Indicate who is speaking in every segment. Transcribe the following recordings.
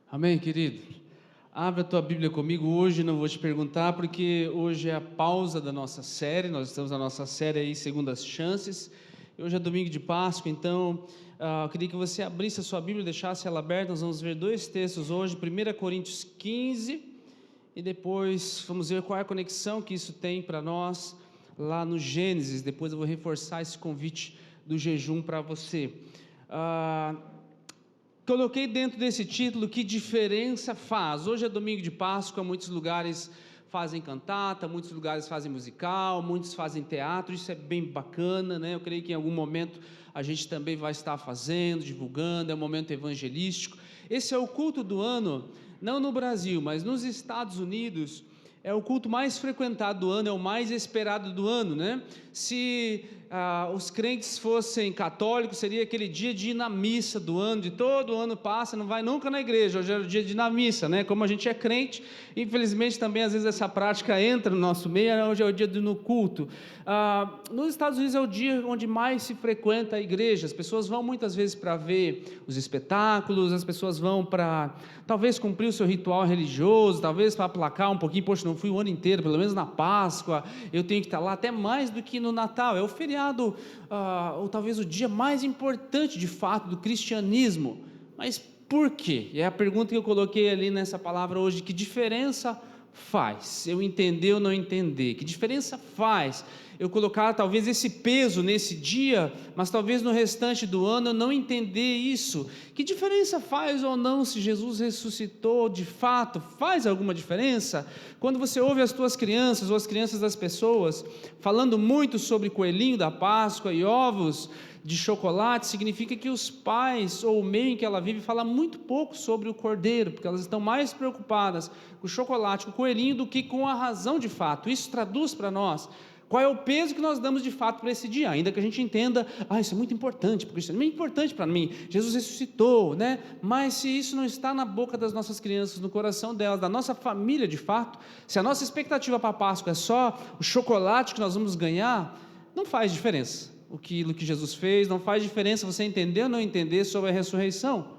Speaker 1: Amém, querido? Abre a tua Bíblia comigo. Hoje não vou te perguntar, porque hoje é a pausa da nossa série. Nós estamos na nossa série aí, Segundas Chances. Hoje é domingo de Páscoa, então eu queria que você abrisse a sua Bíblia, deixasse ela aberta. Nós vamos ver dois textos hoje, 1 Coríntios 15, e depois vamos ver qual é a conexão que isso tem para nós lá no Gênesis. Depois eu vou reforçar esse convite do jejum para você. Coloquei dentro desse título: que diferença faz? Hoje é domingo de Páscoa, muitos lugares fazem cantata, muitos lugares fazem musical, muitos fazem teatro. Isso é bem bacana, né? Eu creio que em algum momento a gente também vai estar fazendo, divulgando, é um momento evangelístico. Esse é o culto do ano, não no Brasil, mas nos Estados Unidos. É o culto mais frequentado do ano, é o mais esperado do ano, né? Se os crentes fossem católicos, seria aquele dia de ir na missa do ano, de todo ano passa, não vai nunca na igreja. Hoje é o dia de ir na missa, né? Como a gente é crente, infelizmente também às vezes essa prática entra no nosso meio. Hoje é o dia de ir no culto. Nos Estados Unidos é o dia onde mais se frequenta a igreja. As pessoas vão muitas vezes para ver os espetáculos, as pessoas vão para talvez cumprir o seu ritual religioso, talvez para aplacar um pouquinho. Poxa, não fui o ano inteiro, pelo menos na Páscoa eu tenho que estar lá, até mais do que no Natal. É o feriado, ou talvez o dia mais importante de fato do cristianismo. Mas por quê? É a pergunta que eu coloquei ali nessa palavra hoje: que diferença faz eu entender ou não entender? Que diferença faz eu colocar talvez esse peso nesse dia, mas talvez no restante do ano eu não entender isso? Que diferença faz ou não se Jesus ressuscitou de fato? Faz alguma diferença? Quando você ouve as tuas crianças ou as crianças das pessoas falando muito sobre coelhinho da Páscoa e ovos de chocolate, significa que os pais ou o meio em que ela vive fala muito pouco sobre o cordeiro, porque elas estão mais preocupadas com o chocolate, com o coelhinho, do que com a razão de fato. Isso traduz para nós qual é o peso que nós damos de fato para esse dia, ainda que a gente entenda: isso é muito importante, porque isso é muito importante para mim, Jesus ressuscitou, né? Mas se isso não está na boca das nossas crianças, no coração delas, da nossa família de fato, se a nossa expectativa para a Páscoa é só o chocolate que nós vamos ganhar, não faz diferença aquilo que Jesus fez, não faz diferença você entender ou não entender sobre a ressurreição.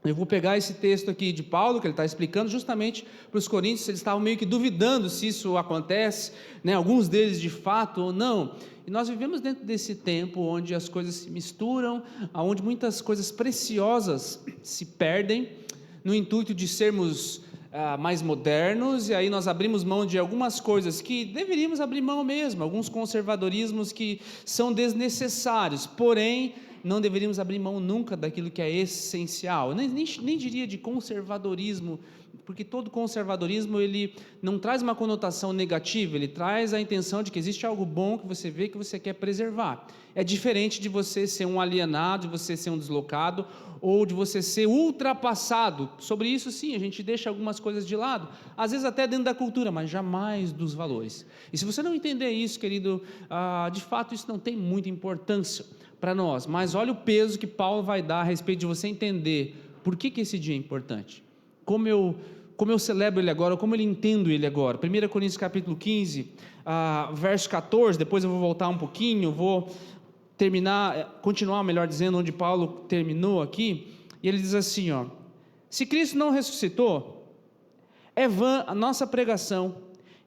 Speaker 1: Eu vou pegar esse texto aqui de Paulo, que ele está explicando justamente para os coríntios. Eles estavam meio que duvidando se isso acontece, né? Alguns deles de fato ou não. E nós vivemos dentro desse tempo onde as coisas se misturam, onde muitas coisas preciosas se perdem, no intuito de sermos mais modernos, e aí nós abrimos mão de algumas coisas que deveríamos abrir mão mesmo, alguns conservadorismos que são desnecessários, porém não deveríamos abrir mão nunca daquilo que é essencial. Nem diria de conservadorismo, porque todo conservadorismo ele não traz uma conotação negativa, ele traz a intenção de que existe algo bom que você vê, que você quer preservar. É diferente de você ser um alienado, de você ser um deslocado, ou de você ser ultrapassado. Sobre isso sim, a gente deixa algumas coisas de lado, às vezes até dentro da cultura, mas jamais dos valores. E se você não entender isso, querido, de fato isso não tem muita importância para nós. Mas olha o peso que Paulo vai dar a respeito de você entender por que esse dia é importante, como eu celebro ele agora, como eu entendo ele agora. 1 Coríntios capítulo 15, verso 14, depois eu vou voltar um pouquinho, vou continuar melhor dizendo, onde Paulo terminou aqui, e ele diz assim, se Cristo não ressuscitou, é vã a nossa pregação,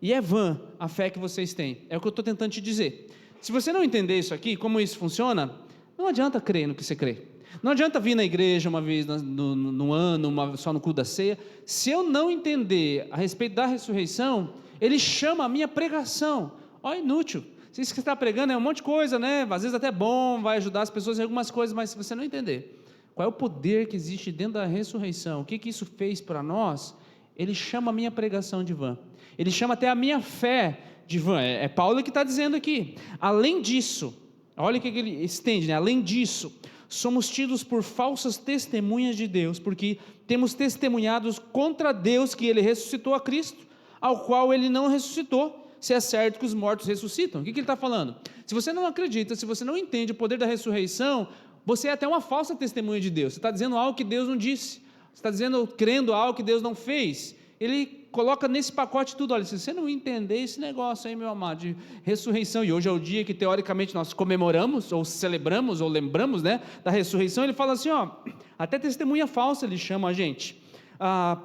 Speaker 1: e é vã a fé que vocês têm. É o que eu estou tentando te dizer. Se você não entender isso aqui, como isso funciona, não adianta crer no que você crê. Não adianta vir na igreja uma vez no ano, só no culto da ceia. Se eu não entender a respeito da ressurreição, ele chama a minha pregação inútil. Se isso que você está pregando é um monte de coisa, né? Às vezes até bom, vai ajudar as pessoas em algumas coisas, mas se você não entender qual é o poder que existe dentro da ressurreição, o que isso fez para nós, ele chama a minha pregação de vã. Ele chama até a minha fé de vã. É Paulo que está dizendo aqui. Além disso, olha o que ele estende, né? Além disso, somos tidos por falsas testemunhas de Deus, porque temos testemunhados contra Deus que ele ressuscitou a Cristo, ao qual ele não ressuscitou, se é certo que os mortos ressuscitam. O que ele está falando? Se você não acredita, se você não entende o poder da ressurreição, você é até uma falsa testemunha de Deus. Você está dizendo algo que Deus não disse, você está crendo algo que Deus não fez. ele coloca nesse pacote tudo. Olha, se você não entender esse negócio aí, meu amado, de ressurreição, e hoje é o dia que teoricamente nós comemoramos, ou celebramos, ou lembramos, né, da ressurreição, ele fala assim, ó, até testemunha falsa ele chama a gente,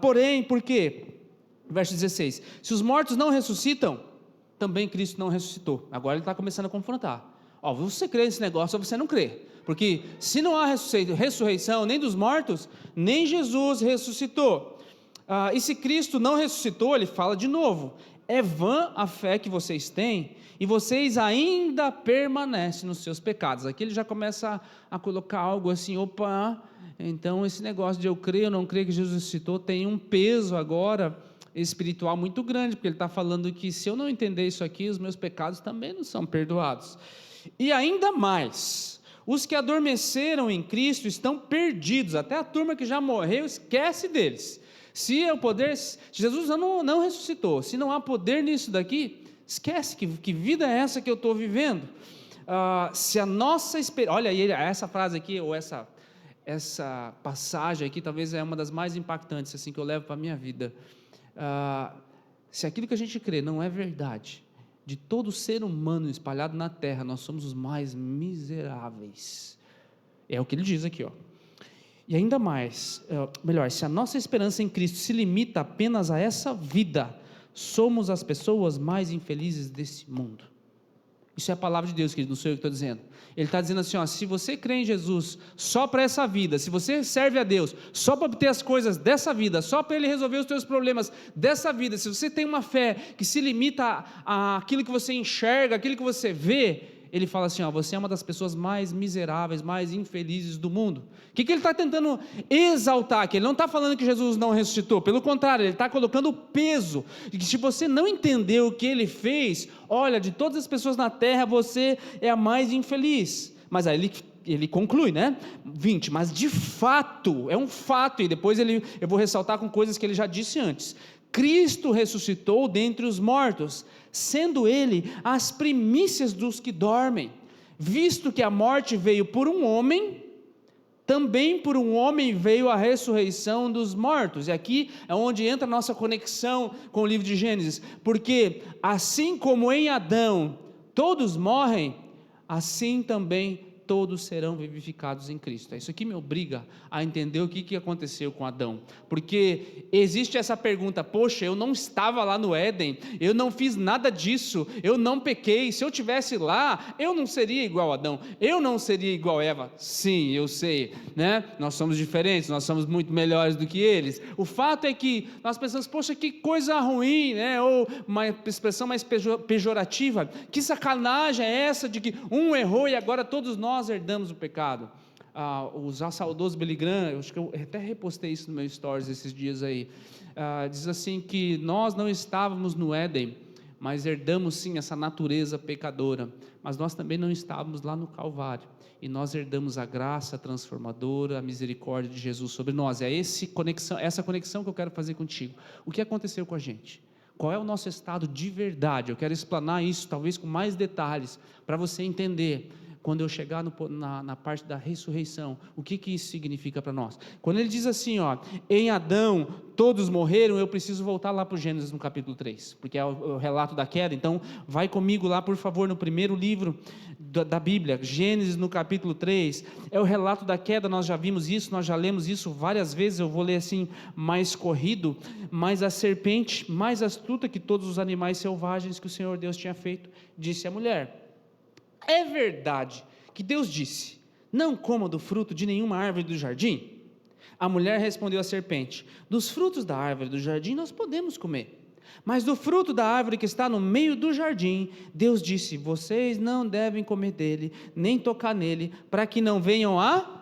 Speaker 1: porém, por quê? Verso 16, se os mortos não ressuscitam, também Cristo não ressuscitou. Agora ele está começando a confrontar, ó, você crê nesse negócio ou você não crê, porque se não há ressurreição nem dos mortos, nem Jesus ressuscitou. E se Cristo não ressuscitou, ele fala de novo, é vã a fé que vocês têm, e vocês ainda permanecem nos seus pecados. Aqui ele já começa a colocar algo assim, opa, então esse negócio de eu crer ou não crer que Jesus ressuscitou, tem um peso agora espiritual muito grande, porque ele está falando que se eu não entender isso aqui, os meus pecados também não são perdoados. E ainda mais, os que adormeceram em Cristo estão perdidos, até a turma que já morreu, esquece deles. Se é o poder, Jesus não ressuscitou, se não há poder nisso daqui, esquece, que vida é essa que eu estou vivendo? Se a nossa esperança, olha aí, essa frase aqui, ou essa passagem aqui, talvez é uma das mais impactantes, assim, que eu levo para a minha vida. Se aquilo que a gente crê não é verdade, de todo ser humano espalhado na terra, nós somos os mais miseráveis, é o que ele diz aqui, ó. E ainda mais, se a nossa esperança em Cristo se limita apenas a essa vida, somos as pessoas mais infelizes desse mundo. Isso é a palavra de Deus, querido, não sou eu que estou dizendo. Ele está dizendo assim, ó, se você crê em Jesus só para essa vida, se você serve a Deus só para obter as coisas dessa vida, só para Ele resolver os teus problemas dessa vida, se você tem uma fé que se limita àquilo que você enxerga, àquilo que você vê, ele fala assim, ó, você é uma das pessoas mais miseráveis, mais infelizes do mundo. O que ele está tentando exaltar aqui? Ele não está falando que Jesus não ressuscitou, pelo contrário, ele está colocando o peso, de que se você não entender o que ele fez, olha, de todas as pessoas na terra, você é a mais infeliz. Mas aí ele conclui, né? 20, mas de fato, é um fato, e depois eu vou ressaltar com coisas que ele já disse antes. Cristo ressuscitou dentre os mortos, sendo Ele as primícias dos que dormem, visto que a morte veio por um homem, também por um homem veio a ressurreição dos mortos. E aqui é onde entra a nossa conexão com o livro de Gênesis, porque assim como em Adão todos morrem, assim também todos serão vivificados em Cristo. Isso aqui me obriga a entender o que aconteceu com Adão, porque existe essa pergunta, poxa, eu não estava lá no Éden, eu não fiz nada disso, eu não pequei, se eu estivesse lá, eu não seria igual a Adão, eu não seria igual a Eva. Sim, eu sei, né? Nós somos diferentes, nós somos muito melhores do que eles. O fato é que nós pensamos, poxa, que coisa ruim, né? Ou uma expressão mais pejorativa, que sacanagem é essa de que um errou e agora todos nós herdamos o pecado. O saudoso Billy Graham, eu acho que eu até repostei isso no meu stories esses dias aí, diz assim que nós não estávamos no Éden, mas herdamos sim essa natureza pecadora, mas nós também não estávamos lá no Calvário, e nós herdamos a graça transformadora, a misericórdia de Jesus sobre nós. É essa conexão que eu quero fazer contigo. O que aconteceu com a gente? Qual é o nosso estado de verdade? Eu quero explanar isso talvez com mais detalhes, para você entender, quando eu chegar na parte da ressurreição, o que isso significa para nós. Quando ele diz assim, ó, em Adão todos morreram, eu preciso voltar lá para o Gênesis no capítulo 3, porque é o relato da queda. Então vai comigo lá, por favor, no primeiro livro da Bíblia, Gênesis no capítulo 3, é o relato da queda. Nós já vimos isso, nós já lemos isso várias vezes, eu vou ler assim mais corrido. Mas a serpente, mais astuta que todos os animais selvagens que o Senhor Deus tinha feito, disse à mulher: é verdade que Deus disse, não coma do fruto de nenhuma árvore do jardim? A mulher respondeu à serpente: dos frutos da árvore do jardim nós podemos comer, mas do fruto da árvore que está no meio do jardim, Deus disse, vocês não devem comer dele, nem tocar nele, para que não venham a...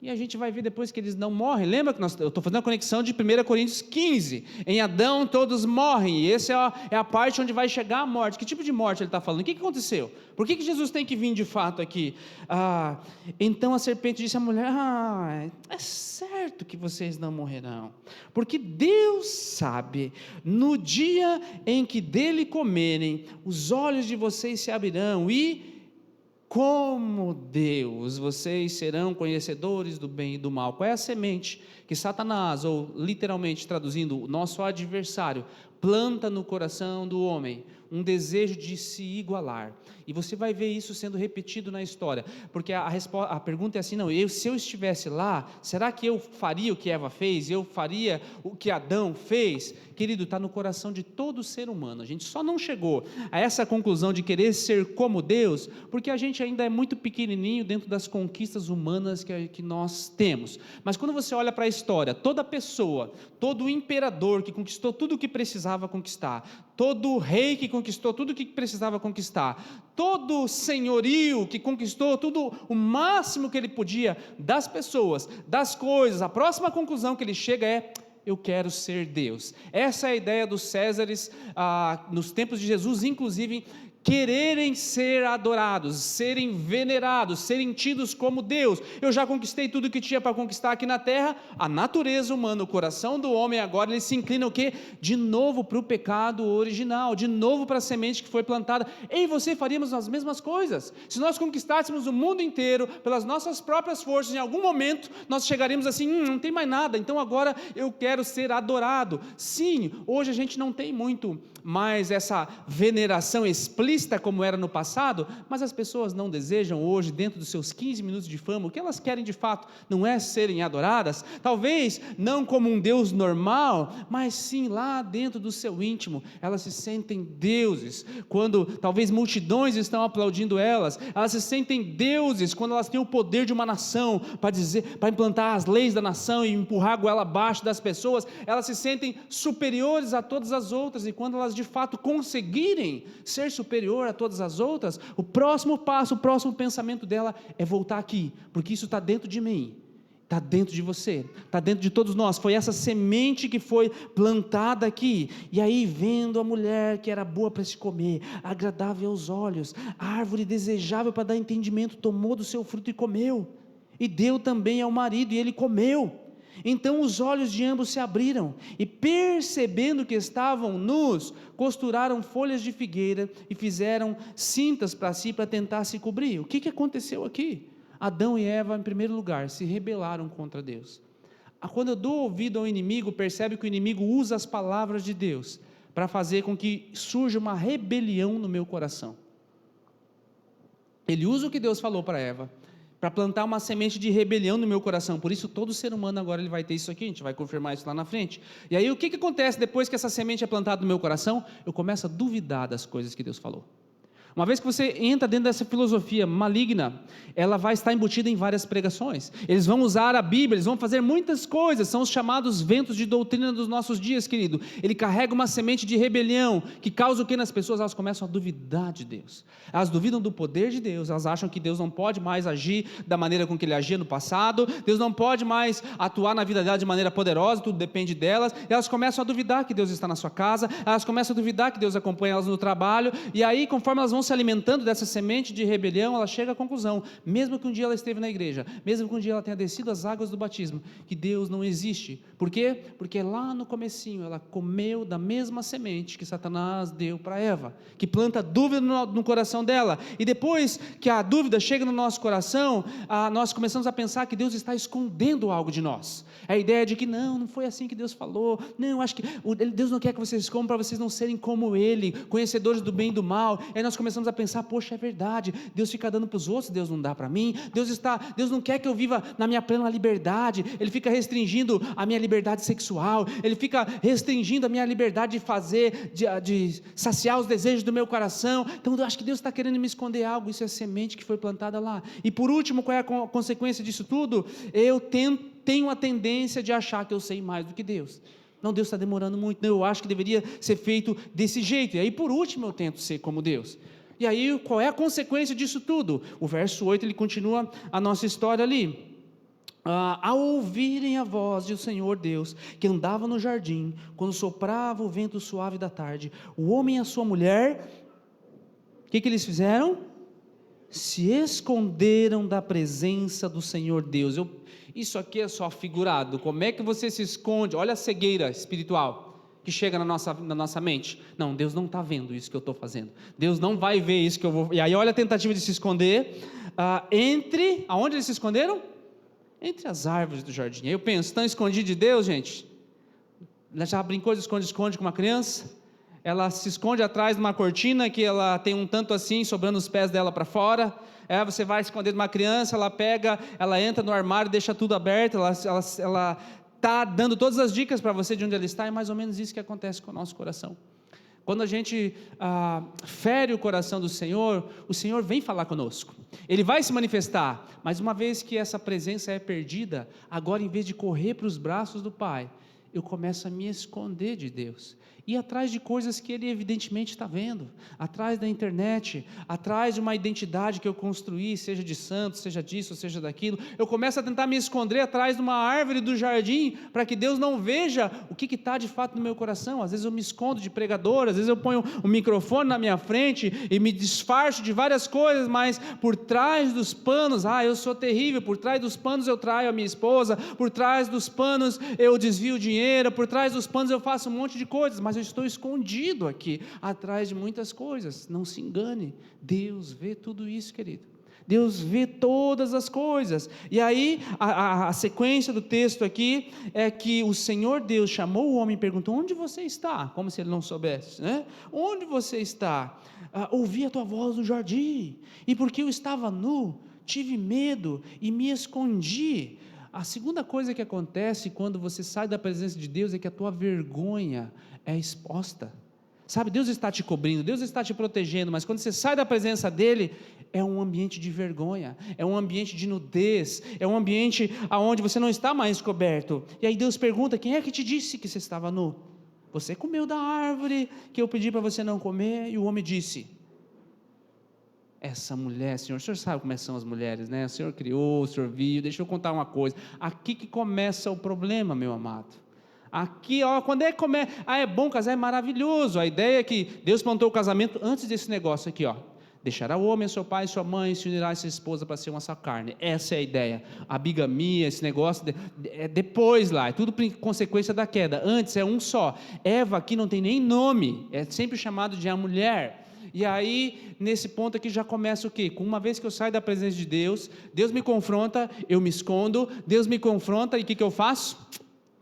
Speaker 1: E a gente vai ver depois que eles não morrem. Lembra que eu estou fazendo a conexão de 1 Coríntios 15, em Adão todos morrem, e essa é a parte onde vai chegar a morte. Que tipo de morte ele está falando? O que aconteceu? Por que Jesus tem que vir de fato aqui? Então a serpente disse à mulher: é certo que vocês não morrerão, porque Deus sabe, no dia em que dele comerem, os olhos de vocês se abrirão e como Deus, vocês serão conhecedores do bem e do mal. Qual é a semente que Satanás, ou literalmente traduzindo, o nosso adversário, planta no coração do homem? Um desejo de se igualar. E você vai ver isso sendo repetido na história, porque a pergunta é assim: não, se eu estivesse lá, será que eu faria o que Eva fez? Eu faria o que Adão fez? Querido, está no coração de todo ser humano. A gente só não chegou a essa conclusão de querer ser como Deus, porque a gente ainda é muito pequenininho dentro das conquistas humanas que nós temos. Mas quando você olha para a história, toda pessoa, todo imperador que conquistou tudo o que precisava conquistar, todo rei que conquistou tudo o que precisava conquistar, todo senhorio que conquistou tudo, o máximo que ele podia das pessoas, das coisas, a próxima conclusão que ele chega é: eu quero ser Deus. Essa é a ideia dos Césares, nos tempos de Jesus, inclusive, quererem ser adorados, serem venerados, serem tidos como Deus. Eu já conquistei tudo que tinha para conquistar aqui na terra. A natureza humana, o coração do homem agora, ele se inclina o quê? De novo para o pecado original, de novo para a semente que foi plantada. Eu e você faríamos as mesmas coisas. Se nós conquistássemos o mundo inteiro pelas nossas próprias forças, em algum momento nós chegaríamos assim: não tem mais nada, então agora eu quero ser adorado. Sim, hoje a gente não tem muito mais essa veneração explícita como era no passado, mas as pessoas não desejam hoje, dentro dos seus 15 minutos de fama, o que elas querem de fato não é serem adoradas, talvez não como um Deus normal, mas sim lá dentro do seu íntimo, elas se sentem deuses, quando talvez multidões estão aplaudindo elas se sentem deuses, quando elas têm o poder de uma nação, para implantar as leis da nação e empurrar a goela abaixo das pessoas, elas se sentem superiores a todas as outras, e quando elas de fato conseguirem ser superior a todas as outras, o próximo passo, o próximo pensamento dela é voltar aqui, porque isso está dentro de mim, está dentro de você, está dentro de todos nós. Foi essa semente que foi plantada aqui. E aí, vendo a mulher que era boa para se comer, agradável aos olhos, árvore desejável para dar entendimento, tomou do seu fruto e comeu, e deu também ao marido, e ele comeu. Então os olhos de ambos se abriram, e percebendo que estavam nus, costuraram folhas de figueira e fizeram cintas para si, para tentar se cobrir. O que aconteceu aqui? Adão e Eva, em primeiro lugar, se rebelaram contra Deus. Quando eu dou ouvido ao inimigo, percebe que o inimigo usa as palavras de Deus para fazer com que surja uma rebelião no meu coração. Ele usa o que Deus falou para Eva, para plantar uma semente de rebelião no meu coração. Por isso todo ser humano agora ele vai ter isso aqui, a gente vai confirmar isso lá na frente. E aí o que acontece depois que essa semente é plantada no meu coração? Eu começo a duvidar das coisas que Deus falou. Uma vez que você entra dentro dessa filosofia maligna, ela vai estar embutida em várias pregações. Eles vão usar a Bíblia, eles vão fazer muitas coisas, são os chamados ventos de doutrina dos nossos dias, querido. Ele carrega uma semente de rebelião, que causa o que nas pessoas? Elas começam a duvidar de Deus, elas duvidam do poder de Deus, elas acham que Deus não pode mais agir da maneira com que Ele agia no passado, Deus não pode mais atuar na vida delas de maneira poderosa, tudo depende delas, e elas começam a duvidar que Deus está na sua casa, elas começam a duvidar que Deus acompanha elas no trabalho, e aí conforme elas vão se alimentando dessa semente de rebelião, ela chega à conclusão, mesmo que um dia ela esteve na igreja, mesmo que um dia ela tenha descido as águas do batismo, que Deus não existe. Por quê? Porque lá no comecinho ela comeu da mesma semente que Satanás deu para Eva, que planta dúvida no coração dela, e depois que a dúvida chega no nosso coração, nós começamos a pensar que Deus está escondendo algo de nós. A ideia de que não foi assim que Deus falou, não, acho que Deus não quer que vocês comam para vocês não serem como Ele, conhecedores do bem e do mal. Aí nós começamos a pensar, poxa, é verdade, Deus fica dando para os outros, Deus não dá para mim, Deus não quer que eu viva na minha plena liberdade, Ele fica restringindo a minha liberdade sexual, Ele fica restringindo a minha liberdade de fazer, de saciar os desejos do meu coração. Então eu acho que Deus está querendo me esconder algo. Isso é a semente que foi plantada lá. E por último, qual é a consequência disso tudo? Eu tenho a tendência de achar que eu sei mais do que Deus. Não, Deus está demorando muito, não, eu acho que deveria ser feito desse jeito, e aí por último eu tento ser como Deus. E aí qual é a consequência disso tudo? O verso 8 ele continua a nossa história ali. Ao ouvirem a voz do Senhor Deus, que andava no jardim, quando soprava o vento suave da tarde, o homem e a sua mulher, o que eles fizeram? Se esconderam da presença do Senhor Deus. Isso aqui é só figurado. Como é que você se esconde? Olha a cegueira espiritual. que chega na nossa mente? Não, Deus não está vendo isso que eu estou fazendo. Deus não vai ver isso que eu vou... E aí olha a tentativa de se esconder aonde eles se esconderam? Entre as árvores do jardim. Aí eu penso, estão escondidos de Deus, gente? Já brincou de esconde-esconde com uma criança? Ela se esconde atrás de uma cortina que ela tem um tanto assim, sobrando os pés dela para fora. Você vai esconder de uma criança, ela entra no armário, deixa tudo aberto, ela está dando todas as dicas para você de onde ela está, é mais ou menos isso que acontece com o nosso coração. Quando a gente fere o coração do Senhor, o Senhor vem falar conosco, Ele vai se manifestar, mas uma vez que essa presença é perdida, agora em vez de correr para os braços do Pai, eu começo a me esconder de Deus, ir atrás de coisas que Ele evidentemente está vendo, atrás da internet, atrás de uma identidade que eu construí, seja de santo, seja disso, seja daquilo. Eu começo a tentar me esconder atrás de uma árvore do jardim, para que Deus não veja o que está de fato no meu coração. Às vezes eu me escondo de pregador, às vezes eu ponho um microfone na minha frente e me disfarço de várias coisas, mas por trás dos panos, eu sou terrível, por trás dos panos eu traio a minha esposa, por trás dos panos eu desvio dinheiro, por trás dos panos eu faço um monte de coisas, mas eu estou escondido aqui, atrás de muitas coisas. Não se engane, Deus vê tudo isso, querido. Deus vê todas as coisas. E aí, a sequência do texto aqui, é que o Senhor Deus chamou o homem e perguntou, onde você está? Como se ele não soubesse, né? Onde você está? Ouvi a tua voz no jardim, e porque eu estava nu, tive medo e me escondi. A segunda coisa que acontece quando você sai da presença de Deus é que a tua vergonha é exposta. Sabe, Deus está te cobrindo, Deus está te protegendo, mas quando você sai da presença dEle, é um ambiente de vergonha, é um ambiente de nudez, é um ambiente onde você não está mais coberto. E aí Deus pergunta, quem é que te disse que você estava nu? Você comeu da árvore que eu pedi para você não comer? E o homem disse, essa mulher, Senhor, o Senhor sabe como são as mulheres, né? O Senhor criou, o Senhor viu. Deixa eu contar uma coisa, aqui que começa o problema, meu amado. Aqui, quando é que começa? É bom casar, é maravilhoso. A ideia é que Deus plantou o casamento antes desse negócio aqui, deixará o homem, seu pai e sua mãe, se unirá a sua esposa para ser uma só carne. Essa é a ideia. A bigamia, esse negócio, é depois lá, é tudo consequência da queda. Antes é um só. Eva aqui não tem nem nome, é sempre chamado de a mulher. E aí, nesse ponto aqui já começa o quê? Uma vez que eu saio da presença de Deus, Deus me confronta, eu me escondo, Deus me confronta, e o que eu faço?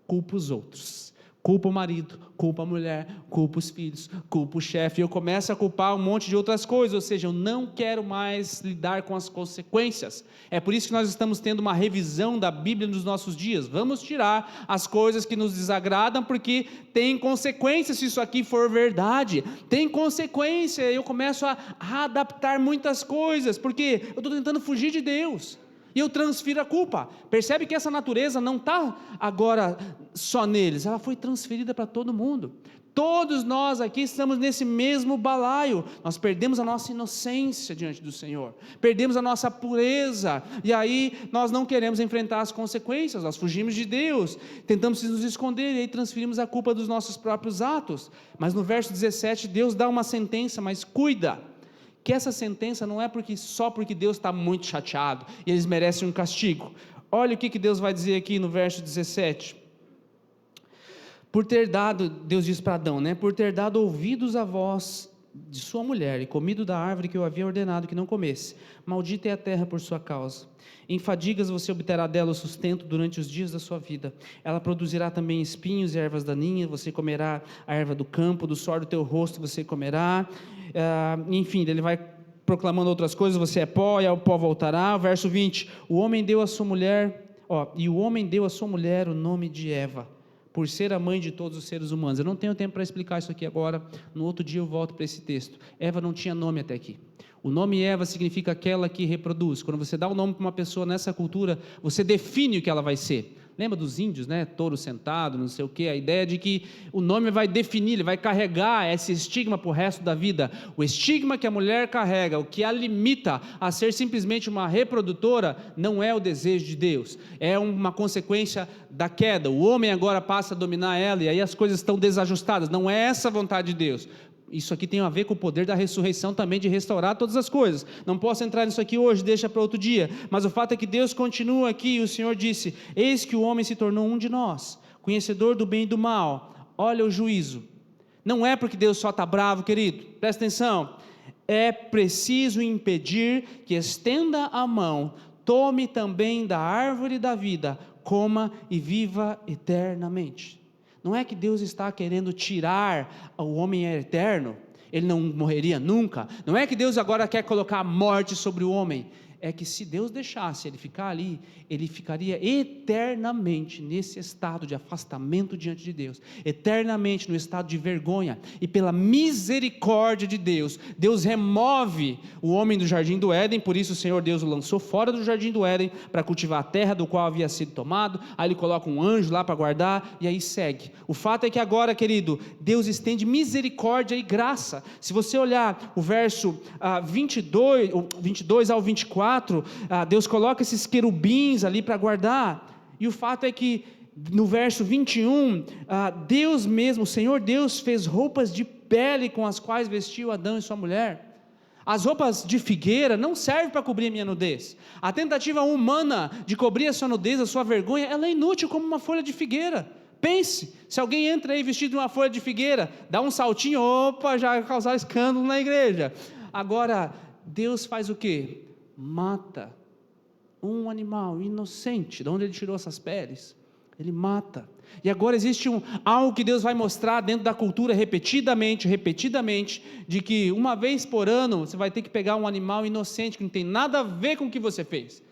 Speaker 1: Culpo os outros, culpo o marido, culpo a mulher, culpo os filhos, culpo o chefe, eu começo a culpar um monte de outras coisas, ou seja, eu não quero mais lidar com as consequências. É por isso que nós estamos tendo uma revisão da Bíblia nos nossos dias. Vamos tirar as coisas que nos desagradam, porque tem consequências se isso aqui for verdade, tem consequência. Eu começo a adaptar muitas coisas, porque eu estou tentando fugir de Deus, e eu transfiro a culpa. Percebe que essa natureza não está agora só neles, ela foi transferida para todo mundo. Todos nós aqui estamos nesse mesmo balaio. Nós perdemos a nossa inocência diante do Senhor, perdemos a nossa pureza, e aí nós não queremos enfrentar as consequências, nós fugimos de Deus, tentamos nos esconder, e aí transferimos a culpa dos nossos próprios atos. Mas no verso 17, Deus dá uma sentença, mas cuida, que essa sentença não é só porque Deus está muito chateado, e eles merecem um castigo. Olha o que Deus vai dizer aqui no verso 17, por ter dado, Deus diz para Adão, por ter dado ouvidos à voz de sua mulher, e comido da árvore que eu havia ordenado que não comesse, maldita é a terra por sua causa, em fadigas você obterá dela o sustento durante os dias da sua vida, ela produzirá também espinhos e ervas daninhas, você comerá a erva do campo, do suor do teu rosto você comerá, enfim, ele vai proclamando outras coisas, você é pó e ao pó voltará. Verso 20, o homem deu a sua mulher o nome de Eva, por ser a mãe de todos os seres humanos. Eu não tenho tempo para explicar isso aqui agora, no outro dia eu volto para esse texto. Eva não tinha nome até aqui. O nome Eva significa aquela que reproduz. Quando você dá um nome para uma pessoa nessa cultura, você define o que ela vai ser. Lembra dos índios, touro sentado, não sei o que, a ideia de que o nome vai definir, ele vai carregar esse estigma para o resto da vida. O estigma que a mulher carrega, o que a limita a ser simplesmente uma reprodutora, não é o desejo de Deus, é uma consequência da queda. O homem agora passa a dominar ela, e aí as coisas estão desajustadas, não é essa a vontade de Deus. Isso aqui tem a ver com o poder da ressurreição também, de restaurar todas as coisas. Não posso entrar nisso aqui hoje, deixa para outro dia. Mas o fato é que Deus continua aqui, e o Senhor disse, eis que o homem se tornou um de nós, conhecedor do bem e do mal. olha o juízo. Não é porque Deus só está bravo, querido, presta atenção. É preciso impedir que estenda a mão, tome também da árvore da vida, coma e viva eternamente. Não é que Deus está querendo tirar o homem eterno, ele não morreria nunca. Não é que Deus agora quer colocar a morte sobre o homem. É que se Deus deixasse ele ficar ali, ele ficaria eternamente nesse estado de afastamento diante de Deus, eternamente no estado de vergonha, e pela misericórdia de Deus, Deus remove o homem do jardim do Éden. Por isso o Senhor Deus o lançou fora do jardim do Éden, para cultivar a terra do qual havia sido tomado. Aí ele coloca um anjo lá para guardar, e aí segue. O fato é que agora, querido, Deus estende misericórdia e graça. Se você olhar o verso 22 ao 24, Deus coloca esses querubins ali para guardar, e o fato é que no verso 21, Deus mesmo, o Senhor Deus fez roupas de pele com as quais vestiu Adão e sua mulher. As roupas de figueira não servem para cobrir a minha nudez. A tentativa humana de cobrir a sua nudez, a sua vergonha, ela é inútil como uma folha de figueira. Pense, se alguém entra aí vestido de uma folha de figueira, dá um saltinho, opa, já vai causar escândalo na igreja. Agora, Deus faz o quê? Mata um animal inocente. De onde ele tirou essas peles? Ele mata. E agora existe algo que Deus vai mostrar dentro da cultura repetidamente, de que uma vez por ano você vai ter que pegar um animal inocente que não tem nada a ver com o que você fez,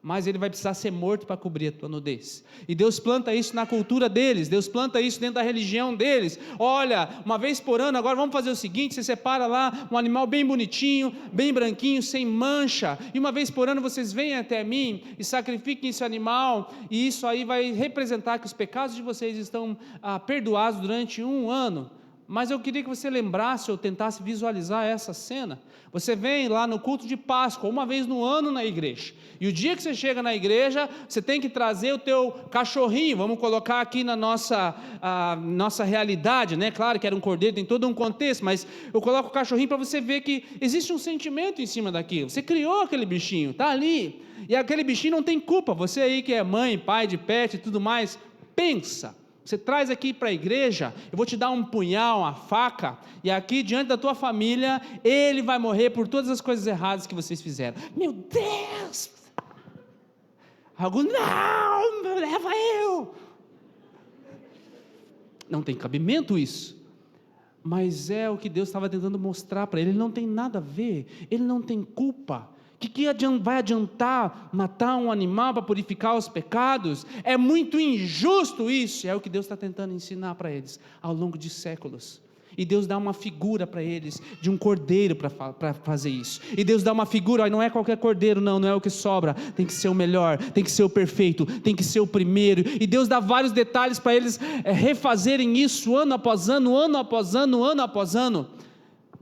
Speaker 1: mas ele vai precisar ser morto para cobrir a tua nudez. E Deus planta isso na cultura deles, Deus planta isso dentro da religião deles. Olha, uma vez por ano, agora vamos fazer o seguinte: você separa lá um animal bem bonitinho, bem branquinho, sem mancha, e uma vez por ano vocês vêm até mim e sacrifiquem esse animal, e isso aí vai representar que os pecados de vocês estão perdoados durante um ano. Mas eu queria que você lembrasse ou tentasse visualizar essa cena. Você vem lá no culto de Páscoa, uma vez no ano na igreja, e o dia que você chega na igreja, você tem que trazer o teu cachorrinho. Vamos colocar aqui na nossa realidade, né? Claro que era um cordeiro, tem todo um contexto, mas eu coloco o cachorrinho para você ver que existe um sentimento em cima daquilo. Você criou aquele bichinho, está ali, e aquele bichinho não tem culpa. Você aí que é mãe, pai de pet e tudo mais, pensa. Você traz aqui para a igreja, eu vou te dar um punhal, uma faca, e aqui diante da tua família, ele vai morrer por todas as coisas erradas que vocês fizeram. Meu Deus! Não, leva eu! Não tem cabimento isso, mas é o que Deus estava tentando mostrar para ele. Ele não tem nada a ver, ele não tem culpa. O que vai adiantar matar um animal para purificar os pecados? É muito injusto isso. É o que Deus está tentando ensinar para eles ao longo de séculos. E Deus dá uma figura para eles de um cordeiro para fazer isso. E Deus dá uma figura, não é qualquer cordeiro, não é o que sobra, tem que ser o melhor, tem que ser o perfeito, tem que ser o primeiro. E Deus dá vários detalhes para eles refazerem isso ano após ano, ano após ano, ano após ano.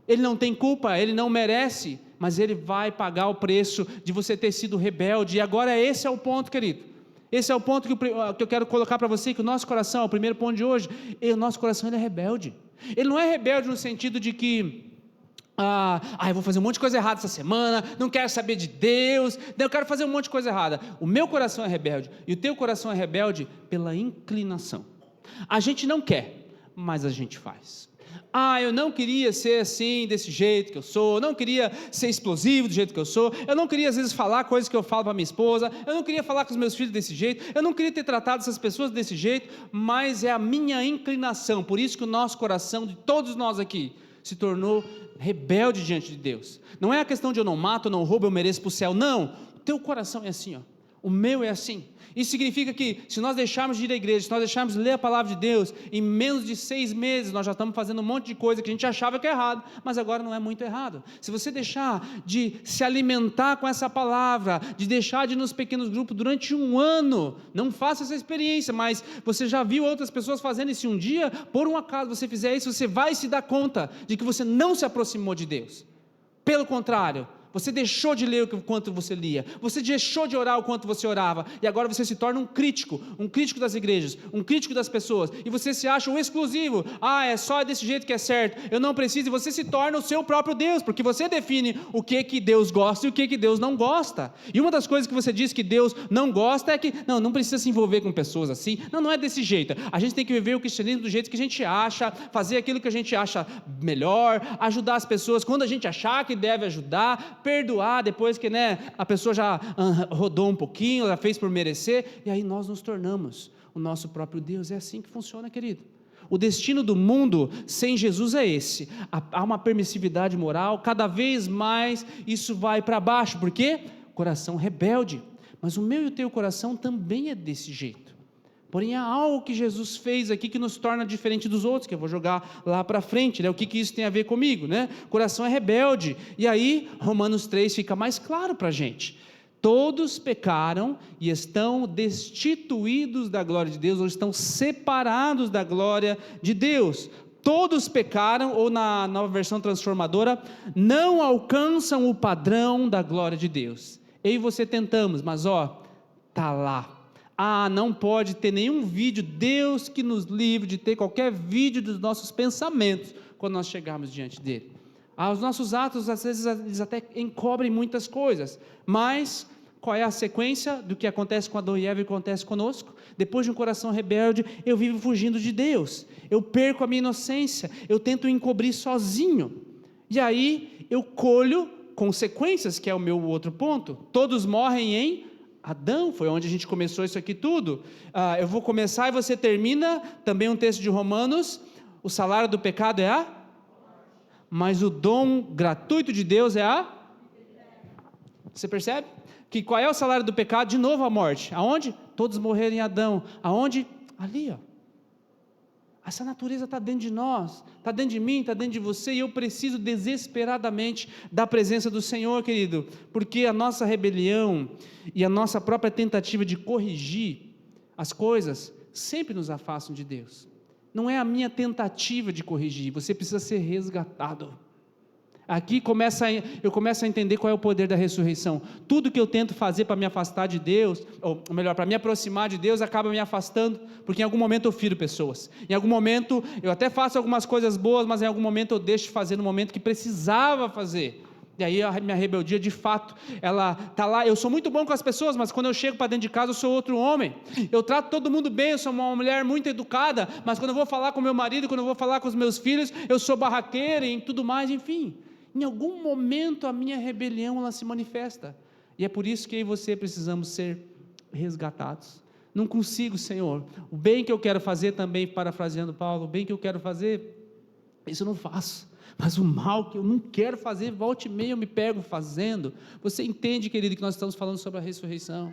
Speaker 1: Ele não tem culpa, ele não merece, mas ele vai pagar o preço de você ter sido rebelde. E agora esse é o ponto, querido. Esse é o ponto que eu quero colocar para você, que o nosso coração, é o primeiro ponto de hoje, o nosso coração ele é rebelde. Ele não é rebelde no sentido de que, eu vou fazer um monte de coisa errada essa semana, não quero saber de Deus, eu quero fazer um monte de coisa errada. O meu coração é rebelde, e o teu coração é rebelde pela inclinação. A gente não quer, mas a gente faz. Eu não queria ser assim, desse jeito que eu sou, eu não queria ser explosivo do jeito que eu sou, eu não queria às vezes falar coisas que eu falo para minha esposa, eu não queria falar com os meus filhos desse jeito, eu não queria ter tratado essas pessoas desse jeito, mas é a minha inclinação. Por isso que o nosso coração, de todos nós aqui, se tornou rebelde diante de Deus. Não é a questão de eu não mato, eu não roubo, eu mereço para o céu, não. O teu coração é assim, o meu é assim. Isso significa que se nós deixarmos de ir à igreja, se nós deixarmos de ler a palavra de Deus, em menos de 6 meses nós já estamos fazendo um monte de coisa que a gente achava que é errado, mas agora não é muito errado. Se você deixar de se alimentar com essa palavra, de deixar de ir nos pequenos grupos durante um ano, não faça essa experiência, mas você já viu outras pessoas fazendo isso. Um dia, por um acaso você fizer isso, você vai se dar conta de que você não se aproximou de Deus. Pelo contrário, Você deixou de ler o quanto você lia, você deixou de orar o quanto você orava, e agora você se torna um crítico das igrejas, um crítico das pessoas, e você se acha um exclusivo, é só desse jeito que é certo, eu não preciso, e você se torna o seu próprio Deus, porque você define o que Deus gosta e o que Deus não gosta. E uma das coisas que você diz que Deus não gosta é que, não precisa se envolver com pessoas assim, não é desse jeito, a gente tem que viver o cristianismo do jeito que a gente acha, fazer aquilo que a gente acha melhor, ajudar as pessoas quando a gente achar que deve ajudar, perdoar depois que a pessoa já rodou um pouquinho, já fez por merecer, e aí nós nos tornamos o nosso próprio Deus. É assim que funciona, querido. O destino do mundo sem Jesus é esse. Há uma permissividade moral, cada vez mais isso vai para baixo, por quê? Coração rebelde. Mas o meu e o teu coração também é desse jeito. Porém, há algo que Jesus fez aqui que nos torna diferente dos outros, que eu vou jogar lá para frente, o que isso tem a ver comigo, Coração é rebelde, e aí, Romanos 3 fica mais claro para a gente, todos pecaram e estão destituídos da glória de Deus, ou estão separados da glória de Deus, todos pecaram, ou na nova versão transformadora, não alcançam o padrão da glória de Deus. Eu e você tentamos, mas está lá. Não pode ter nenhum vídeo, Deus que nos livre de ter qualquer vídeo dos nossos pensamentos, quando nós chegarmos diante dele. Os nossos atos, às vezes, eles até encobrem muitas coisas, mas qual é a sequência do que acontece com Adão e Eva e acontece conosco? Depois de um coração rebelde, eu vivo fugindo de Deus, eu perco a minha inocência, eu tento encobrir sozinho, e aí eu colho consequências, que é o meu outro ponto. Todos morrem em Adão, foi onde a gente começou isso aqui tudo. Eu vou começar e você termina, também um texto de Romanos, o salário do pecado é mas o dom gratuito de Deus é Você percebe? Que qual é o salário do pecado? De novo a morte. Aonde? Todos morreram em Adão. Aonde? Ali, Essa natureza está dentro de nós, está dentro de mim, está dentro de você, e eu preciso desesperadamente da presença do Senhor, querido, porque a nossa rebelião e a nossa própria tentativa de corrigir as coisas sempre nos afastam de Deus. Não é a minha tentativa de corrigir, você precisa ser resgatado. Aqui eu começo a entender qual é o poder da ressurreição. Tudo que eu tento fazer para me afastar de Deus, ou melhor, para me aproximar de Deus, acaba me afastando, porque em algum momento eu firo pessoas, em algum momento eu até faço algumas coisas boas, mas em algum momento eu deixo de fazer no momento que precisava fazer, e aí a minha rebeldia de fato, ela está lá. Eu sou muito bom com as pessoas, mas quando eu chego para dentro de casa eu sou outro homem, eu trato todo mundo bem, eu sou uma mulher muito educada, mas quando eu vou falar com meu marido, quando eu vou falar com os meus filhos, eu sou barraqueira e tudo mais, enfim. Em algum momento a minha rebelião ela se manifesta, e é por isso que eu e você precisamos ser resgatados. Não consigo, Senhor, o bem que eu quero fazer, também parafraseando Paulo, o bem que eu quero fazer, isso eu não faço, mas o mal que eu não quero fazer, volta e meia eu me pego fazendo. Você entende, querido, que nós estamos falando sobre a ressurreição?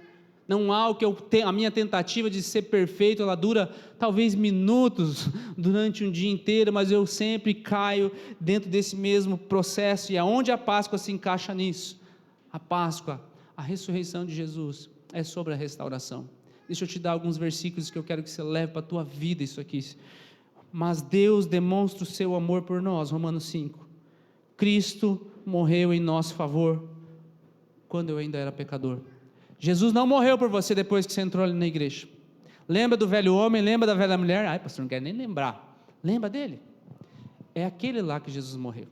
Speaker 1: Não há o que a minha tentativa de ser perfeito, ela dura talvez minutos durante um dia inteiro, mas eu sempre caio dentro desse mesmo processo. E aonde a Páscoa se encaixa nisso? A Páscoa, a ressurreição de Jesus, é sobre a restauração. Deixa eu te dar alguns versículos que eu quero que você leve para a tua vida isso aqui. Mas Deus demonstra o seu amor por nós, Romanos 5. Cristo morreu em nosso favor, quando eu ainda era pecador. Jesus não morreu por você depois que você entrou ali na igreja. Lembra do velho homem, lembra da velha mulher? Pastor, não quero nem lembrar. Lembra dele? É aquele lá que Jesus morreu.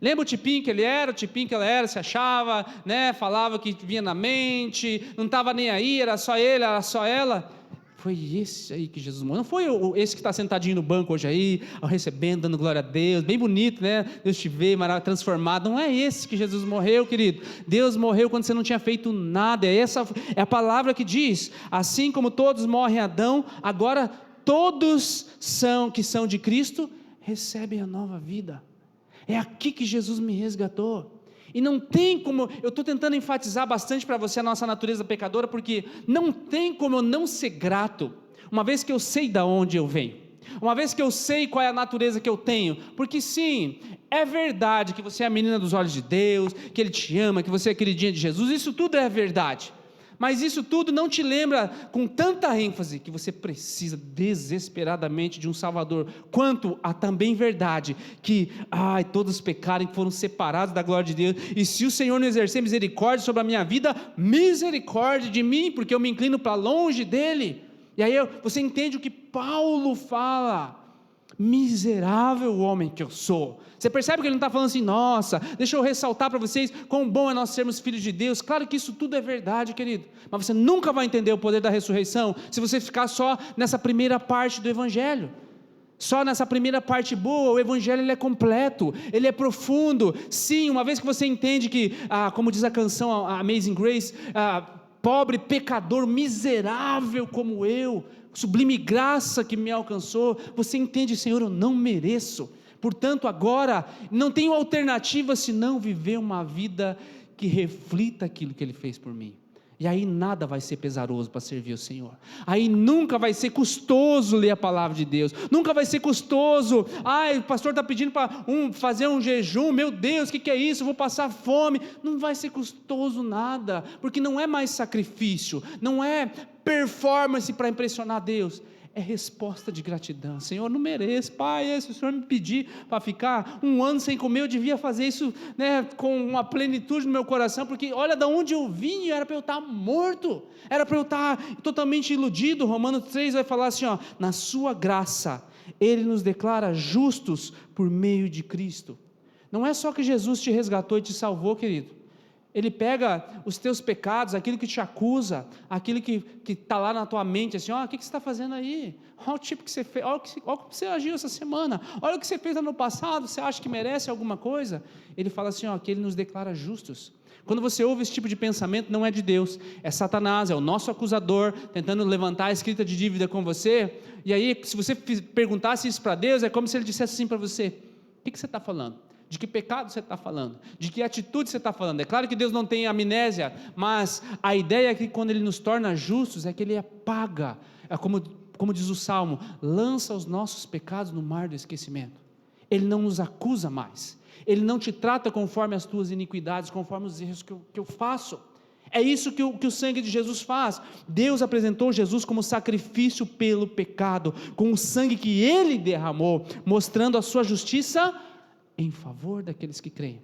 Speaker 1: Lembra o tipinho que ele era, o tipinho que ela era, se achava, falava que vinha na mente, não estava nem aí, era só ele, era só ela. Foi esse aí que Jesus morreu. Não foi esse que está sentadinho no banco hoje aí, recebendo, dando glória a Deus, bem bonito, Deus te vê, maravilhoso, transformado. Não é esse que Jesus morreu, querido. Deus morreu quando você não tinha feito nada. Essa é a palavra que diz: assim como todos morrem em Adão, agora todos que são de Cristo recebem a nova vida. É aqui que Jesus me resgatou. E não tem como, eu estou tentando enfatizar bastante para você a nossa natureza pecadora, porque não tem como eu não ser grato, uma vez que eu sei de onde eu venho, uma vez que eu sei qual é a natureza que eu tenho, porque sim, é verdade que você é a menina dos olhos de Deus, que Ele te ama, que você é queridinha de Jesus, isso tudo é verdade, Mas isso tudo não te lembra com tanta ênfase que você precisa desesperadamente de um Salvador, quanto a também verdade que, todos pecaram e foram separados da glória de Deus, e se o Senhor não exercer misericórdia sobre a minha vida, misericórdia de mim, porque eu me inclino para longe dEle. E aí você entende o que Paulo fala: miserável homem que eu sou. Você percebe que ele não está falando assim, nossa, deixa eu ressaltar para vocês quão bom é nós sermos filhos de Deus. Claro que isso tudo é verdade, querido, mas você nunca vai entender o poder da ressurreição se você ficar só nessa primeira parte do Evangelho, só nessa primeira parte boa. O Evangelho ele é completo, ele é profundo. Sim, uma vez que você entende que, como diz a canção Amazing Grace, pobre pecador miserável como eu, sublime graça que me alcançou, você entende: Senhor, eu não mereço, portanto agora não tenho alternativa senão viver uma vida que reflita aquilo que Ele fez por mim. E aí nada vai ser pesaroso para servir o Senhor, aí nunca vai ser custoso ler a palavra de Deus, nunca vai ser custoso, o pastor está pedindo para fazer um jejum, meu Deus, o que é isso, eu vou passar fome. Não vai ser custoso nada, porque não é mais sacrifício, não é performance para impressionar Deus, é resposta de gratidão. Senhor, não mereço, Pai, se o Senhor me pedir para ficar 1 ano sem comer, eu devia fazer isso, com uma plenitude no meu coração, porque olha de onde eu vim, era para eu estar morto, era para eu estar totalmente iludido. Romanos 3 vai falar assim, na sua graça, Ele nos declara justos por meio de Cristo. Não é só que Jesus te resgatou e te salvou, querido, Ele pega os teus pecados, aquilo que te acusa, aquilo que está lá na tua mente, assim, o que você está fazendo aí? Olha o tipo que você fez, olha como você agiu essa semana, olha o que você fez ano passado, você acha que merece alguma coisa? Ele fala assim, que Ele nos declara justos. Quando você ouve esse tipo de pensamento, não é de Deus, é Satanás, é o nosso acusador, tentando levantar a escrita de dívida com você. E aí, se você perguntasse isso para Deus, é como se Ele dissesse assim para você: o que você está falando? De que pecado você está falando? De que atitude você está falando? É claro que Deus não tem amnésia, mas a ideia é que quando Ele nos torna justos, é que Ele apaga, como diz o Salmo, lança os nossos pecados no mar do esquecimento. Ele não nos acusa mais, Ele não te trata conforme as tuas iniquidades, conforme os erros que eu faço. É isso que o sangue de Jesus faz. Deus apresentou Jesus como sacrifício pelo pecado, com o sangue que Ele derramou, mostrando a sua justiça em favor daqueles que creem.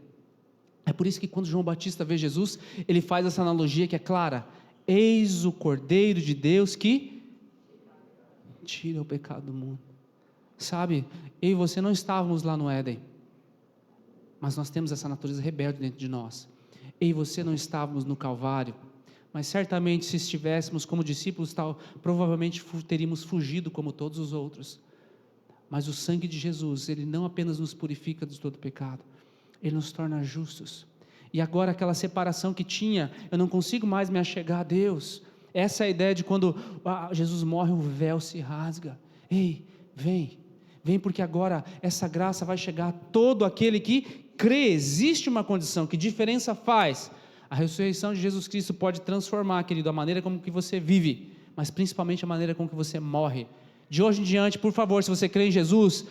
Speaker 1: É por isso que quando João Batista vê Jesus, ele faz essa analogia que é clara: eis o Cordeiro de Deus que tira o pecado do mundo. Sabe, eu e você não estávamos lá no Éden, mas nós temos essa natureza rebelde dentro de nós. Eu e você não estávamos no Calvário, mas certamente se estivéssemos como discípulos, provavelmente teríamos fugido como todos os outros. Mas o sangue de Jesus, Ele não apenas nos purifica de todo pecado, Ele nos torna justos. E agora aquela separação que tinha, eu não consigo mais me achegar a Deus. Essa é a ideia de quando Jesus morre, o véu se rasga. Ei, vem porque agora essa graça vai chegar a todo aquele que crê. Existe uma condição, que diferença faz? A ressurreição de Jesus Cristo pode transformar, querido, a maneira como que você vive, mas principalmente a maneira como que você morre. De hoje em diante, por favor, se você crê em Jesus,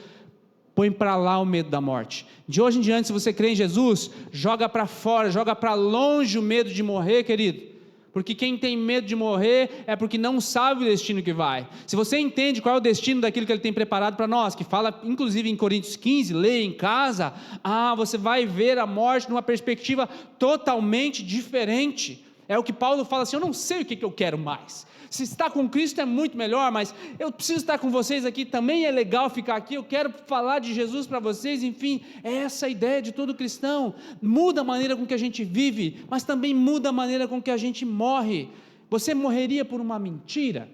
Speaker 1: põe para lá o medo da morte. De hoje em diante, se você crê em Jesus, joga para fora, joga para longe o medo de morrer, querido, porque quem tem medo de morrer é porque não sabe o destino que vai. Se você entende qual é o destino daquilo que Ele tem preparado para nós, que fala inclusive em Coríntios 15, leia em casa, você vai ver a morte numa perspectiva totalmente diferente. É o que Paulo fala assim: eu não sei o que eu quero mais. Se estar com Cristo é muito melhor, mas eu preciso estar com vocês aqui, também é legal ficar aqui, eu quero falar de Jesus para vocês. Enfim, é essa a ideia de todo cristão. Muda a maneira com que a gente vive, mas também muda a maneira com que a gente morre. Você morreria por uma mentira?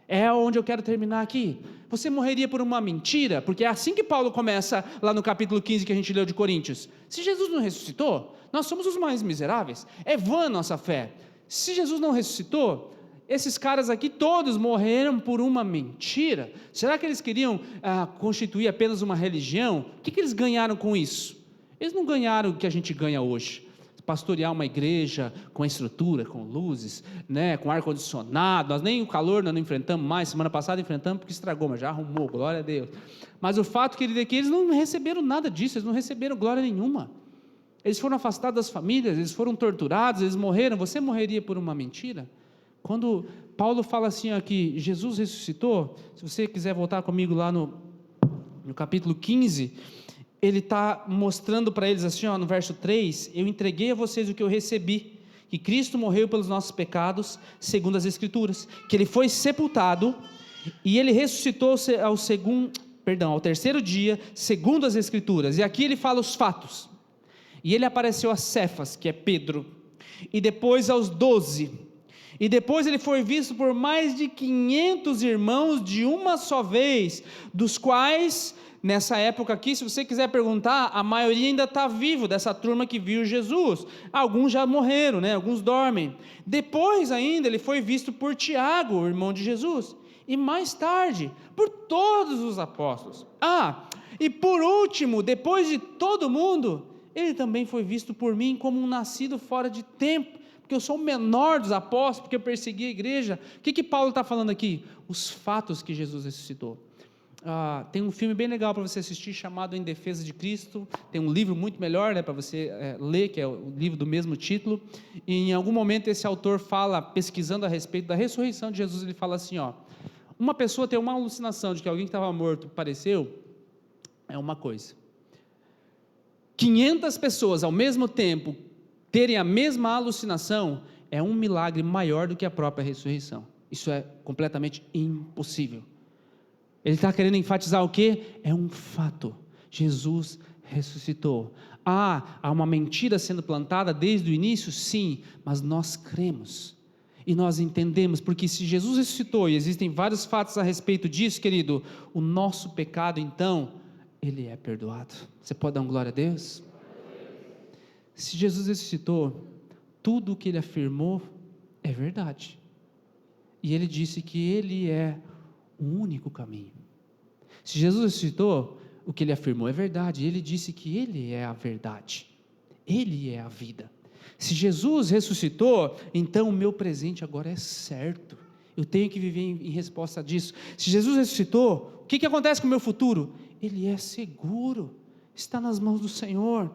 Speaker 1: É onde eu quero terminar aqui. Você morreria por uma mentira? Porque é assim que Paulo começa lá no capítulo 15 que a gente leu de Coríntios. Se Jesus não ressuscitou, nós somos os mais miseráveis, é vã a nossa fé. Se Jesus não ressuscitou, esses caras aqui todos morreram por uma mentira. Será que eles queriam constituir apenas uma religião? O que eles ganharam com isso? Eles não ganharam o que a gente ganha hoje, pastorear uma igreja com estrutura, com luzes, com ar-condicionado. Nós nem o calor nós não enfrentamos mais. Semana passada enfrentamos porque estragou, mas já arrumou, glória a Deus. Mas o fato, querido, é que eles não receberam nada disso, eles não receberam glória nenhuma. Eles foram afastados das famílias, eles foram torturados, eles morreram. Você morreria por uma mentira? Quando Paulo fala assim aqui, Jesus ressuscitou, se você quiser voltar comigo lá no capítulo 15, ele está mostrando para eles assim, no verso 3, eu entreguei a vocês o que eu recebi, que Cristo morreu pelos nossos pecados, segundo as Escrituras, que ele foi sepultado, e ele ressuscitou ao terceiro dia, segundo as Escrituras, e aqui ele fala os fatos, e ele apareceu a Cefas, que é Pedro, e depois aos 12, e depois ele foi visto por mais de 500 irmãos de uma só vez, dos quais, nessa época aqui, se você quiser perguntar, a maioria ainda está vivo, dessa turma que viu Jesus, alguns já morreram, alguns dormem. Depois ainda ele foi visto por Tiago, o irmão de Jesus, e mais tarde, por todos os apóstolos. E por último, depois de todo mundo, ele também foi visto por mim como um nascido fora de tempo, porque eu sou o menor dos apóstolos, porque eu persegui a igreja. O que Paulo está falando aqui? Os fatos que Jesus ressuscitou. Tem um filme bem legal para você assistir, chamado Em Defesa de Cristo, tem um livro muito melhor para você ler, que é o livro do mesmo título, e em algum momento esse autor fala, pesquisando a respeito da ressurreição de Jesus, ele fala assim, uma pessoa tem uma alucinação de que alguém que estava morto apareceu, é uma coisa, 500 pessoas ao mesmo tempo terem a mesma alucinação, é um milagre maior do que a própria ressurreição. Isso é completamente impossível. Ele está querendo enfatizar o quê? É um fato, Jesus ressuscitou. Há uma mentira sendo plantada desde o início? Sim, mas nós cremos, e nós entendemos, porque se Jesus ressuscitou, e existem vários fatos a respeito disso, querido, o nosso pecado então, ele é perdoado. Você pode dar uma glória a Deus? Se Jesus ressuscitou, tudo o que ele afirmou é verdade, e ele disse que ele é o único caminho. Se Jesus ressuscitou, o que ele afirmou é verdade, ele disse que ele é a verdade, ele é a vida. Se Jesus ressuscitou, então o meu presente agora é certo, eu tenho que viver em resposta disso. Se Jesus ressuscitou, o que acontece com o meu futuro? Ele é seguro, está nas mãos do Senhor.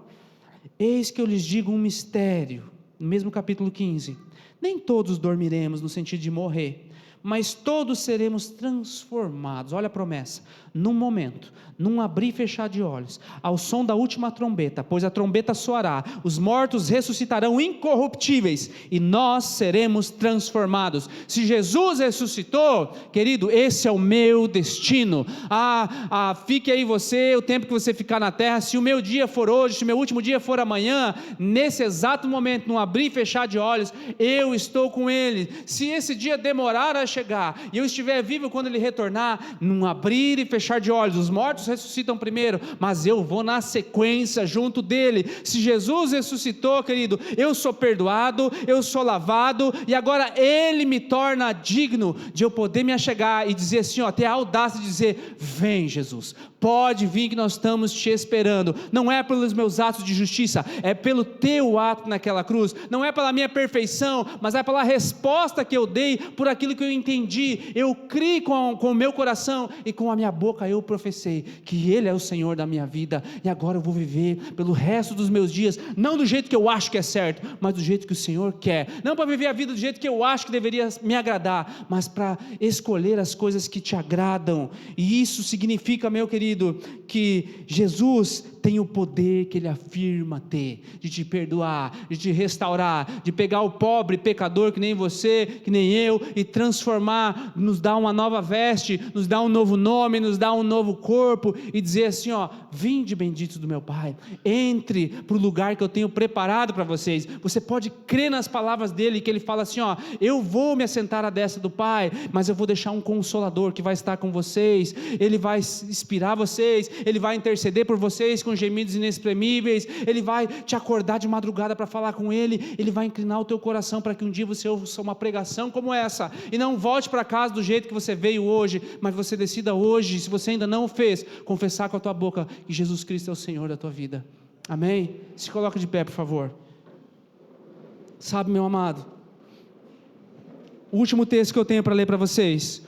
Speaker 1: Eis que eu lhes digo um mistério, no mesmo capítulo 15, nem todos dormiremos no sentido de morrer, mas todos seremos transformados, olha a promessa, num momento, num abrir e fechar de olhos, ao som da última trombeta, pois a trombeta soará, os mortos ressuscitarão incorruptíveis, e nós seremos transformados. Se Jesus ressuscitou, querido, esse é o meu destino. Fique aí você, o tempo que você ficar na terra, se o meu dia for hoje, se o meu último dia for amanhã, nesse exato momento, num abrir e fechar de olhos, eu estou com Ele. Se esse dia demorar a chegar, e eu estiver vivo quando Ele retornar, num abrir e fechar de olhos, os mortos ressuscitam primeiro, mas eu vou na sequência junto dele. Se Jesus ressuscitou, querido, eu sou perdoado, eu sou lavado, e agora Ele me torna digno de eu poder me achegar e dizer assim, ter a audácia de dizer, vem Jesus, pode vir que nós estamos te esperando. Não é pelos meus atos de justiça, é pelo teu ato naquela cruz, não é pela minha perfeição, mas é pela resposta que eu dei, por aquilo que eu entendi. Eu criei com o meu coração, e com a minha boca eu professei que Ele é o Senhor da minha vida, e agora eu vou viver pelo resto dos meus dias, não do jeito que eu acho que é certo, mas do jeito que o Senhor quer, não para viver a vida do jeito que eu acho que deveria me agradar, mas para escolher as coisas que te agradam. E isso significa, meu querido, que Jesus tem o poder que Ele afirma ter, de te perdoar, de te restaurar, de pegar o pobre pecador que nem você, que nem eu, e transformar, nos dar uma nova veste, nos dar um novo nome, nos dar um novo corpo, e dizer assim, vinde benditos do meu Pai, entre para o lugar que eu tenho preparado para vocês. Você pode crer nas palavras dele, que ele fala assim, eu vou me assentar à destra do Pai, mas eu vou deixar um consolador que vai estar com vocês, ele vai inspirar vocês, ele vai interceder por vocês com gemidos inexprimíveis, ele vai te acordar de madrugada para falar com ele, ele vai inclinar o teu coração para que um dia você ouça uma pregação como essa, e não volte para casa do jeito que você veio hoje, mas você decida hoje, se você ainda não o fez, confessar com a tua boca que Jesus Cristo é o Senhor da tua vida. Amém? Se coloca de pé, por favor. Sabe, meu amado, o último texto que eu tenho para ler para vocês,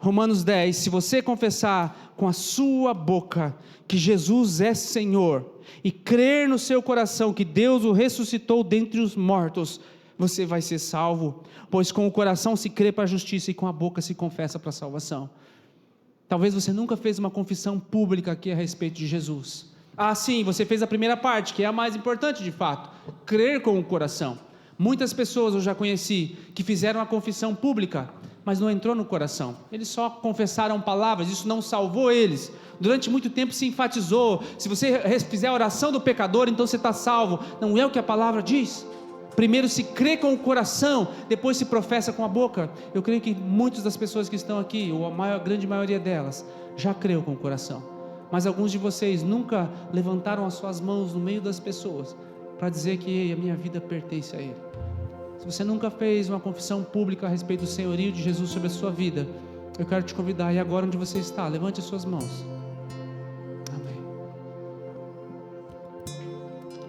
Speaker 1: Romanos 10, se você confessar com a sua boca que Jesus é Senhor, e crer no seu coração que Deus o ressuscitou dentre os mortos, você vai ser salvo, pois com o coração se crê para a justiça, e com a boca se confessa para a salvação. Talvez você nunca fez uma confissão pública aqui a respeito de Jesus. Sim, você fez a primeira parte, que é a mais importante de fato, crer com o coração. Muitas pessoas eu já conheci, que fizeram a confissão pública, mas não entrou no coração, eles só confessaram palavras, isso não salvou eles. Durante muito tempo se enfatizou, se você fizer a oração do pecador, então você está salvo. Não é o que a palavra diz. Primeiro se crê com o coração, depois se professa com a boca. Eu creio que muitas das pessoas que estão aqui, ou a grande maioria delas, já creu com o coração, mas alguns de vocês nunca levantaram as suas mãos no meio das pessoas, para dizer que a minha vida pertence a Ele. Se você nunca fez uma confissão pública a respeito do senhorio de Jesus sobre a sua vida, eu quero te convidar, e agora onde você está, levante as suas mãos. Amém.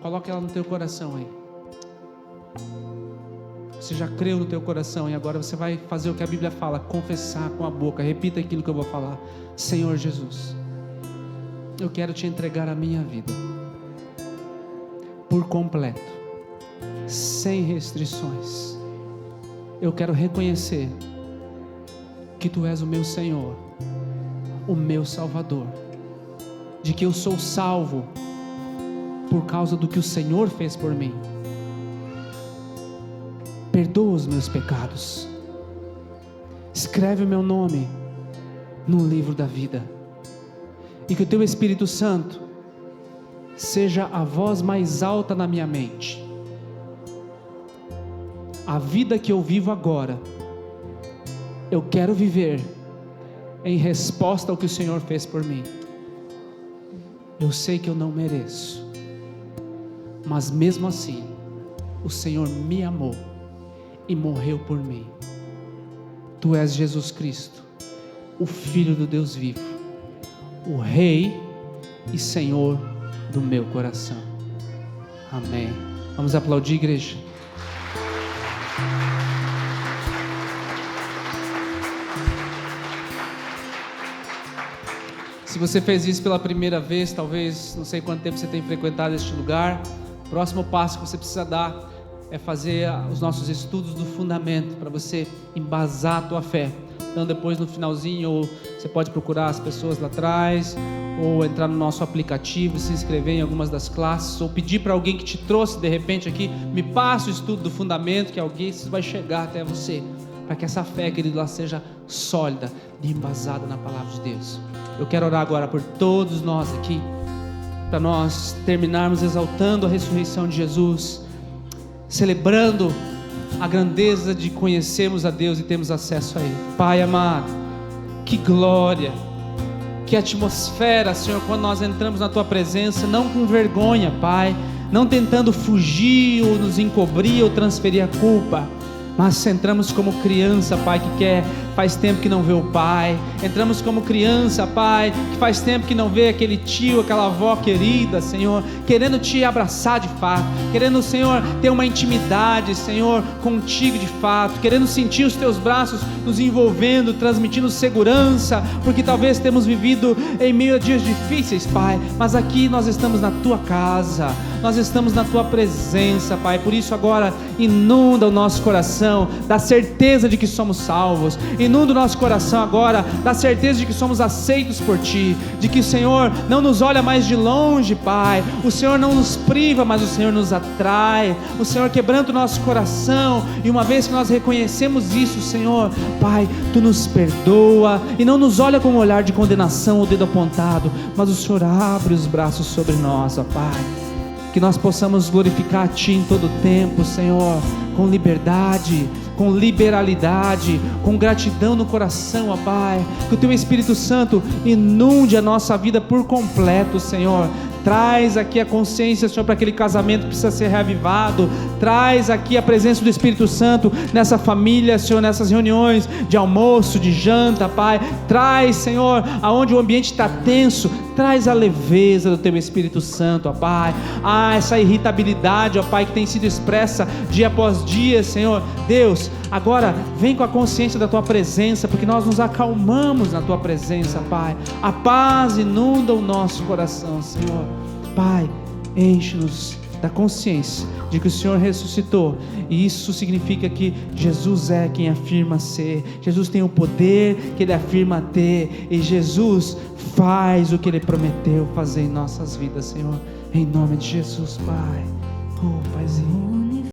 Speaker 1: Coloque ela no teu coração aí. Você já creu no teu coração, e agora você vai fazer o que a Bíblia fala, confessar com a boca. Repita aquilo que eu vou falar. Senhor Jesus, eu quero te entregar a minha vida por completo, sem restrições. Eu quero reconhecer que Tu és o meu Senhor, o meu Salvador, de que eu sou salvo por causa do que o Senhor fez por mim. Perdoa os meus pecados, escreve o meu nome no livro da vida, e que o Teu Espírito Santo seja a voz mais alta na minha mente. A vida que eu vivo agora, eu quero viver em resposta ao que o Senhor fez por mim. Eu sei que eu não mereço, mas mesmo assim, o Senhor me amou e morreu por mim. Tu és Jesus Cristo, o Filho do Deus vivo, o Rei e Senhor do meu coração. Amém. Vamos aplaudir, igreja. Se você fez isso pela primeira vez, talvez, não sei quanto tempo você tem frequentado este lugar, o próximo passo que você precisa dar é fazer os nossos estudos do fundamento, para você embasar a tua fé. Então depois no finalzinho, ou você pode procurar as pessoas lá atrás, ou entrar no nosso aplicativo, se inscrever em algumas das classes, ou pedir para alguém que te trouxe de repente aqui, me passa o estudo do fundamento, que alguém vai chegar até você, para que essa fé, querido, ela seja sólida e embasada na palavra de Deus. Eu quero orar agora por todos nós aqui, para nós terminarmos exaltando a ressurreição de Jesus, celebrando a grandeza de conhecermos a Deus e termos acesso a Ele. Pai amado, que glória, que atmosfera, Senhor, quando nós entramos na Tua presença, não com vergonha, Pai, não tentando fugir ou nos encobrir ou transferir a culpa, mas entramos como criança, Pai, faz tempo que não vê o Pai. Entramos como criança, Pai, que faz tempo que não vê aquele tio, aquela avó querida, Senhor, querendo Te abraçar de fato, querendo, Senhor, ter uma intimidade, Senhor, contigo de fato, querendo sentir os Teus braços nos envolvendo, transmitindo segurança, porque talvez temos vivido em meio a dias difíceis, Pai, mas aqui nós estamos na Tua casa, nós estamos na Tua presença, Pai. Por isso agora inunda o nosso coração da certeza de que somos salvos, inunda o nosso coração agora da certeza de que somos aceitos por Ti, de que o Senhor não nos olha mais de longe, Pai, o Senhor não nos priva, mas o Senhor nos atrai, o Senhor quebranta o nosso coração, e uma vez que nós reconhecemos isso, Senhor, Pai, Tu nos perdoa, e não nos olha com um olhar de condenação ou dedo apontado, mas o Senhor abre os braços sobre nós, ó Pai, que nós possamos glorificar a Ti em todo o tempo, Senhor, com liberdade, com liberalidade, com gratidão no coração, ó Pai. Que o Teu Espírito Santo inunde a nossa vida por completo, Senhor. Traz aqui a consciência, Senhor, para aquele casamento que precisa ser reavivado. Traz aqui a presença do Espírito Santo nessa família, Senhor, nessas reuniões de almoço, de janta, Pai. Traz, Senhor, aonde o ambiente está tenso, traz a leveza do Teu Espírito Santo, ó Pai. Essa irritabilidade, ó Pai, que tem sido expressa dia após dia, Senhor. Deus, Agora, vem com a consciência da Tua presença, porque nós nos acalmamos na Tua presença, Pai. A paz inunda o nosso coração, Senhor. Pai, enche-nos da consciência de que o Senhor ressuscitou, e isso significa que Jesus é quem afirma ser, Jesus tem o poder que Ele afirma ter, e Jesus faz o que Ele prometeu fazer em nossas vidas, Senhor, em nome de Jesus, Pai. Paizinho.